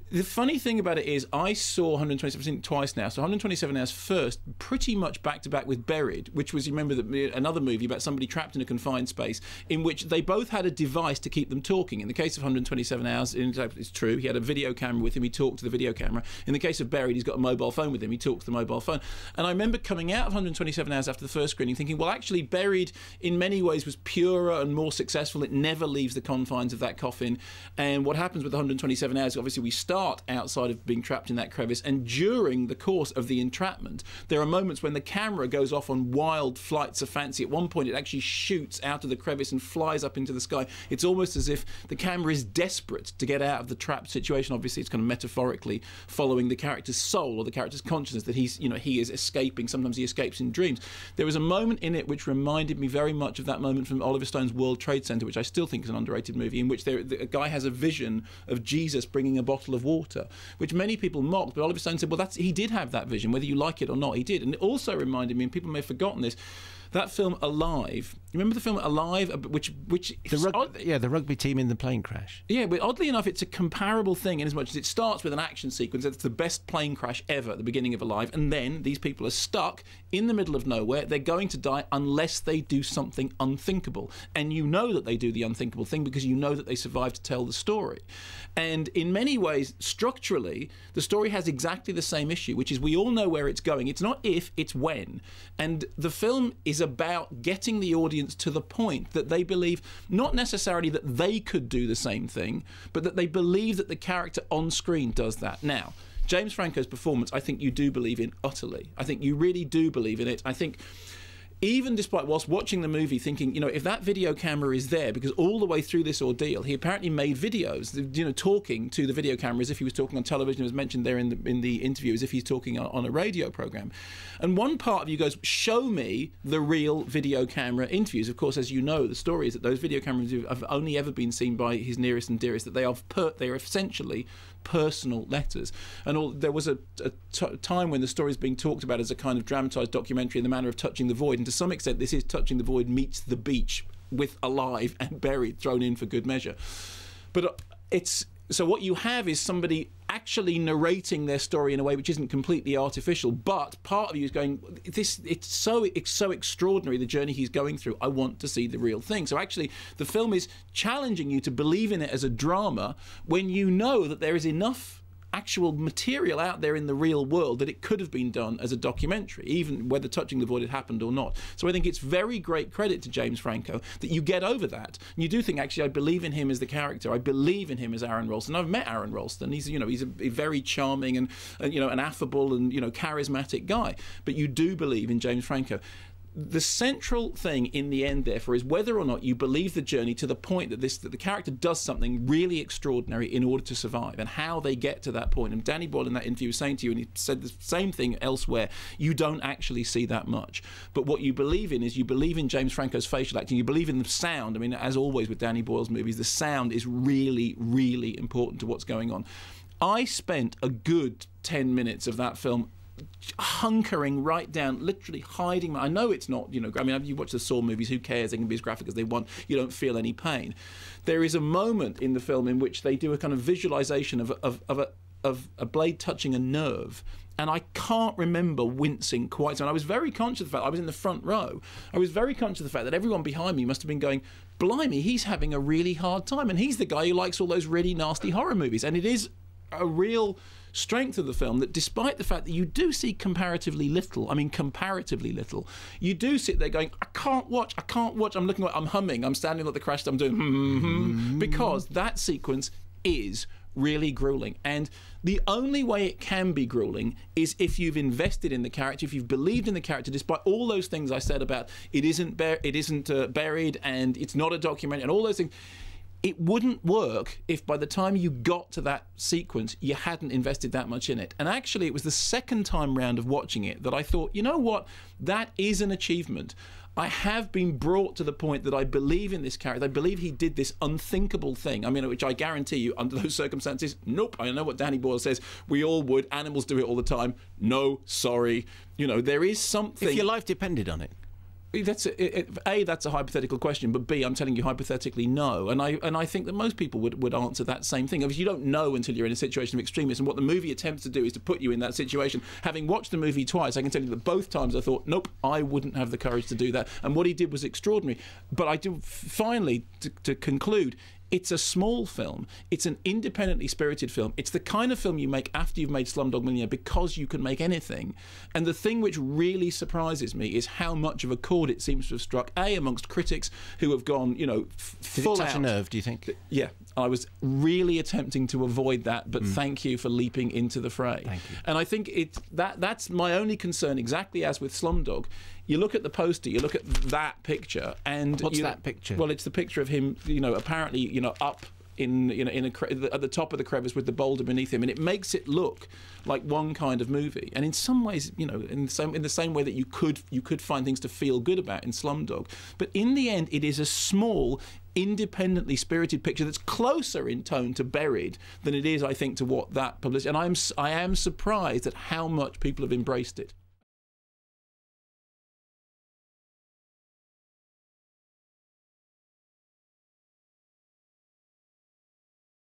The funny thing about it is I saw 127, I've seen it twice now, so 127 Hours first, pretty much back-to-back with Buried, which was, you remember, another movie about somebody trapped in a confined space in which they both had a device to keep them talking. In the case of 127 Hours, it's true, he had a video camera with him, he talked to the video camera. In the case of Buried, he's got a mobile phone with him, he talks to the mobile phone. And I remember coming out of 127 Hours after the first screening thinking, well, actually, Buried in many ways was purer and more successful. It never leaves the confines of that coffin. And what happens with 127 Hours, obviously we start outside of being trapped in that crevice, and during the course of the entrapment there are moments when the camera goes off on wild flights of fancy. At one point it actually shoots out of the crevice and flies up into the sky. It's almost as if the camera is desperate to get out of the trapped situation. Obviously it's kind of metaphorically following the character's soul or the character's consciousness, that he's, you know, he is escaping. Sometimes he escapes in dreams. There was a moment in it which reminded me very much of that moment from Oliver Stone's World Trade Center, which I still think is an underrated movie, in which a guy has a vision of Jesus bringing a bottle of water, which many people mocked, but Oliver Stone said, well, he did have that vision, whether you like it or not, he did. And it also reminded me, and people may have forgotten this, that film Alive. You remember the film Alive, which the rugby team in the plane crash. Yeah, but oddly enough, it's a comparable thing in as much as it starts with an action sequence. It's the best plane crash ever at the beginning of Alive, and then these people are stuck in the middle of nowhere. They're going to die unless they do something unthinkable, and you know that they do the unthinkable thing because you know that they survive to tell the story. And in many ways, structurally, the story has exactly the same issue, which is we all know where it's going. It's not if, it's when. And the film is about getting the audience to the point that they believe not necessarily that they could do the same thing, but that they believe that the character on screen does that. Now, James Franco's performance, I think you do believe in utterly. I think you really do believe in it. I think even despite whilst watching the movie thinking, you know, if that video camera is there, because all the way through this ordeal he apparently made videos, you know, talking to the video camera as if he was talking on television. It was mentioned there in the interview as if he's talking on a radio program. And one part of you goes, show me the real video camera interviews. Of course, as you know, the story is that those video cameras have only ever been seen by his nearest and dearest, that they are essentially personal letters. And there was a time when the story is being talked about as a kind of dramatised documentary in the manner of Touching the Void, and to some extent this is Touching the Void meets The Beach with Alive and Buried thrown in for good measure. But so what you have is somebody actually narrating their story in a way which isn't completely artificial, but part of you is going, it's so extraordinary, the journey he's going through, I want to see the real thing. So actually the film is challenging you to believe in it as a drama when you know that there is enough actual material out there in the real world that it could have been done as a documentary, even whether Touching the Void had happened or not. So I think it's very great credit to James Franco that you get over that. And you do think, actually, I believe in him as the character. I believe in him as Aaron Ralston. I've met Aaron Ralston. He's a very charming and an affable and charismatic guy. But you do believe in James Franco. The central thing in the end, therefore, is whether or not you believe the journey to the point that the character does something really extraordinary in order to survive, and how they get to that point. And Danny Boyle in that interview was saying to you, and he said the same thing elsewhere, you don't actually see that much. But what you believe in is you believe in James Franco's facial acting, you believe in the sound. I mean, as always with Danny Boyle's movies, the sound is really, really important to what's going on. I spent a good 10 minutes of that film hunkering right down, literally hiding. I know it's not, I mean, you watch the Saw movies, who cares? They can be as graphic as they want. You don't feel any pain. There is a moment in the film in which they do a kind of visualization of a blade touching a nerve, and I can't remember wincing quite so. And I was very conscious of the fact, I was in the front row, I was very conscious of the fact that everyone behind me must have been going, blimey, he's having a really hard time, and he's the guy who likes all those really nasty horror movies. And it is a real strength of the film that despite the fact that you do see comparatively little, you do sit there going, I can't watch, I'm looking like I'm humming, I'm standing at the crash, I'm doing because that sequence is really grueling. And the only way it can be grueling is if you've invested in the character, if you've believed in the character, despite all those things I said about it isn't buried and it's not a documentary and all those things. It wouldn't work if by the time you got to that sequence you hadn't invested that much in it. And actually it was the second time round of watching it that I thought, you know what, that is an achievement. I have been brought to the point that I believe in this character. I believe he did this unthinkable thing. I mean, which I guarantee you, under those circumstances, nope. I know what Danny Boyle says. We all would. Animals do it all the time. No, sorry. There is something. If your life depended on it. that's a hypothetical question, but B, I'm telling you hypothetically no, and I think that most people would answer that same thing. Obviously, you don't know until you're in a situation of extremism, and what the movie attempts to do is to put you in that situation. Having watched the movie twice, I can tell you that both times I thought, nope, I wouldn't have the courage to do that, and what he did was extraordinary. But I do, finally, to conclude, it's a small film. It's an independently spirited film. It's the kind of film you make after you've made Slumdog Millionaire, because you can make anything. And the thing which really surprises me is how much of a chord it seems to have struck, amongst critics who have gone, you know, full out. Did it touch a nerve, do you think? Yeah. I was really attempting to avoid that, but thank you for leaping into the fray. Thank you. And I think that's my only concern, exactly as with Slumdog. You look at the poster, you look at that picture, and what's that picture? Well, it's the picture of him, you know, apparently, you know, up in at the top of the crevice with the boulder beneath him, and it makes it look like one kind of movie. And in some ways, you know, in the same way that you could find things to feel good about in Slumdog, but in the end, it is a small, independently spirited picture that's closer in tone to Buried than it is, I think, to what that publicity. And I am surprised at how much people have embraced it.